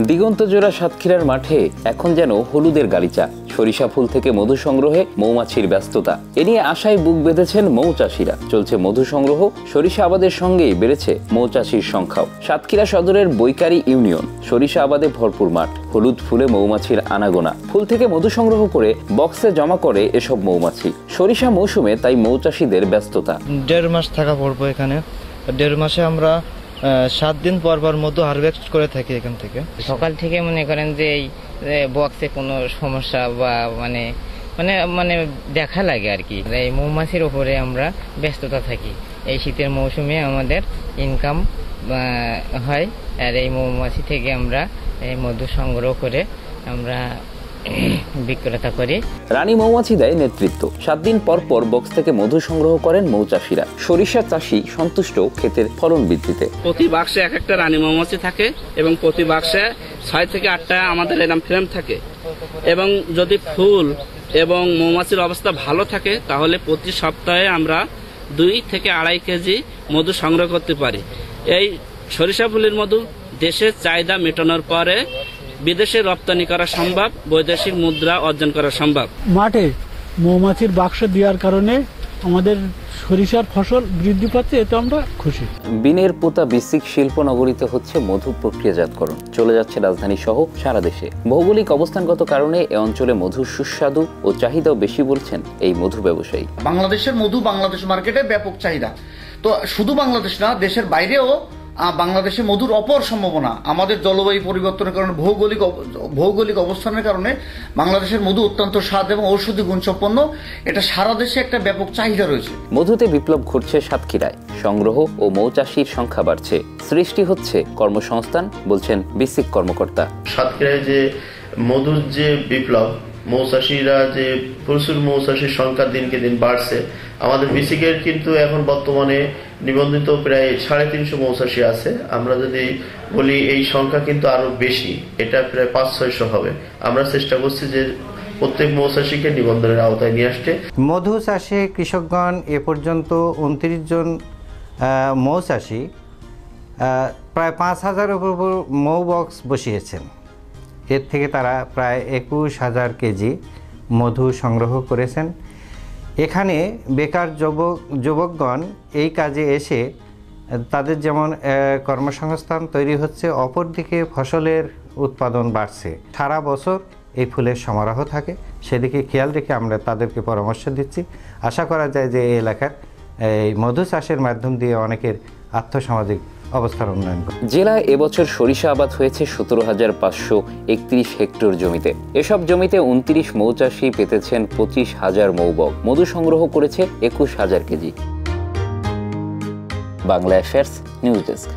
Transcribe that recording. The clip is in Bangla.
দিগন্তজোড়া সাতক্ষীরার মাঠে এখন যেন হলুদের গালিচা। সরিষা ফুল থেকে মধু সংগ্রহে মৌমাছির ব্যস্ততা। এ নিয়ে আশায় বুক বেঁধেছেন মৌচাষীরা। চলছে মধু সংগ্রহ, সরিষা আবাদের সঙ্গেই বেড়েছে মৌচাষীর সংখ্যাও। সাতক্ষীরা সদরের বৈকারি ইউনিয়ন, সরিষা আবাদে ভরপুর মাঠ। হলুদ ফুলে মৌমাছির আনাগোনা। ফুল থেকে মধু সংগ্রহ করে বক্সে জমা করে এসব মৌমাছি। সরিষা মৌসুমে তাই মৌচাষীদের ব্যস্ততা। 1.5 মাস থাকা পড়বো এখানে। 1.5 মাসে আমরা 7 দিন পর পর মধু হারভেস্ট করে থাকি এখান থেকে। সকাল থেকে মনে করেন যে এই বক্সে কোনো সমস্যা বা মানে মানে মানে দেখা লাগে আর কি। এই মৌমাছির উপরে আমরা ব্যস্ততা থাকি। এই শীতের মৌসুমে আমাদের ইনকাম হয়, আর এই মৌমাছি থেকে আমরা এই মধু সংগ্রহ করে আমরা বিক্রেতা করি। রানী মৌমাছি দেয় নেতৃত্ব। 7 দিন পর পর বক্স থেকে মধু সংগ্রহ করেন মৌচাষীরা। সরিষা চাষী সন্তুষ্ট ক্ষেতের ফলন বৃদ্ধিতে। প্রতি বাক্সে এক একটা রানী মৌমাছি থাকে এবং প্রতি বাক্সে 6 থেকে 8টা আমাদের এরকম ফ্রেম থাকে। এবং যদি ফুল এবং মৌমাছির অবস্থা ভালো থাকে তাহলে প্রতি সপ্তাহে আমরা 2 থেকে 2.5 কেজি মধু সংগ্রহ করতে পারি। এই সরিষা ফুলের মধু দেশের চাহিদা মেটানোর পরে বিদেশে রপ্তানি করা সম্ভব, বৈদেশিক মুদ্রা অর্জন করা সম্ভব। মাঠে মৌমাছির বাক্স দেওয়ার কারণে আমাদের সরিষার ফসল বৃদ্ধি পাচ্ছে, এতে আমরা খুশি। বিনের পোতা বিসিক শিল্পনগরীতে হচ্ছে মধু প্রক্রিয়াজাতকরণ। চলে যাচ্ছে রাজধানী সহ সারা দেশে। ভৌগোলিক অবস্থানগত কারণে এ অঞ্চলে মধুর সুস্বাদু ও চাহিদাও বেশি বলছেন এই মধু ব্যবসায়ী। বাংলাদেশের মধু বাংলাদেশ মার্কেটে ব্যাপক চাহিদা। তো শুধু বাংলাদেশ না, দেশের বাইরেও বাংলাদেশে মধুর অপর সম্ভাবনা। আমাদের জলবায়ু পরিবর্তনের কারণে, ভৌগোলিক অবস্থানের কারণে বাংলাদেশের মধু অত্যন্ত স্বাদ এবং ঔষধি গুণসম্পন্ন। এটা সারা দেশে একটা ব্যাপক চাহিদা রয়েছে। মধুতে বিপ্লব ঘটছে সাতক্ষীরায়। সংগ্রহ ও মৌচাষীর সংখ্যা বাড়ছে, সৃষ্টি হচ্ছে কর্মসংস্থান, বলছেন বিসিক কর্মকর্তা। সাতক্ষীরায় যে মধুর যে বিপ্লব, মৌচাষীরা যে প্রচুর মৌচাষীর সংখ্যা দিনকে দিন বাড়ছে। আমাদের বিসিকের কিন্তু এখন বর্তমানে নিবন্ধিত প্রায় 350 মৌচাষী আছে। আমরা যদি বলি এই সংখ্যা কিন্তু আরো বেশি, এটা প্রায় 500-600 হবে। আমরা চেষ্টা করছি যে প্রত্যেক মৌচাষীকে নিবন্ধনের আওতায় নিয়ে আসতে। মধু চাষে কৃষকগণ এ পর্যন্ত 29 জন মৌচাষী প্রায় 5000 উপর মৌ বক্স বসিয়েছেন। এর থেকে তারা প্রায় 21,000 কেজি মধু সংগ্রহ করেছেন। এখানে বেকার যুবকগণ এই কাজে এসে তাদের যেমন কর্মসংস্থান তৈরি হচ্ছে, অপরদিকে ফসলের উৎপাদন বাড়ছে। সারা বছর এই ফুলের সমারোহ থাকে, সেদিকে খেয়াল রেখে আমরা তাদেরকে পরামর্শ দিচ্ছি। আশা করা যায় যে এই এলাকার এই মধু চাষের মাধ্যম দিয়ে অনেকের আর্থসামাজিক অবস্থার উন্নয়ন। জেলায় এবছর সরিষা আবাদ হয়েছে 17,531 হেক্টর জমিতে। এসব জমিতে 29 মৌচাষী পেতেছেন 25,000 মৌবক। মধু সংগ্রহ করেছে 21,000 KG. Bangla affairs news desk.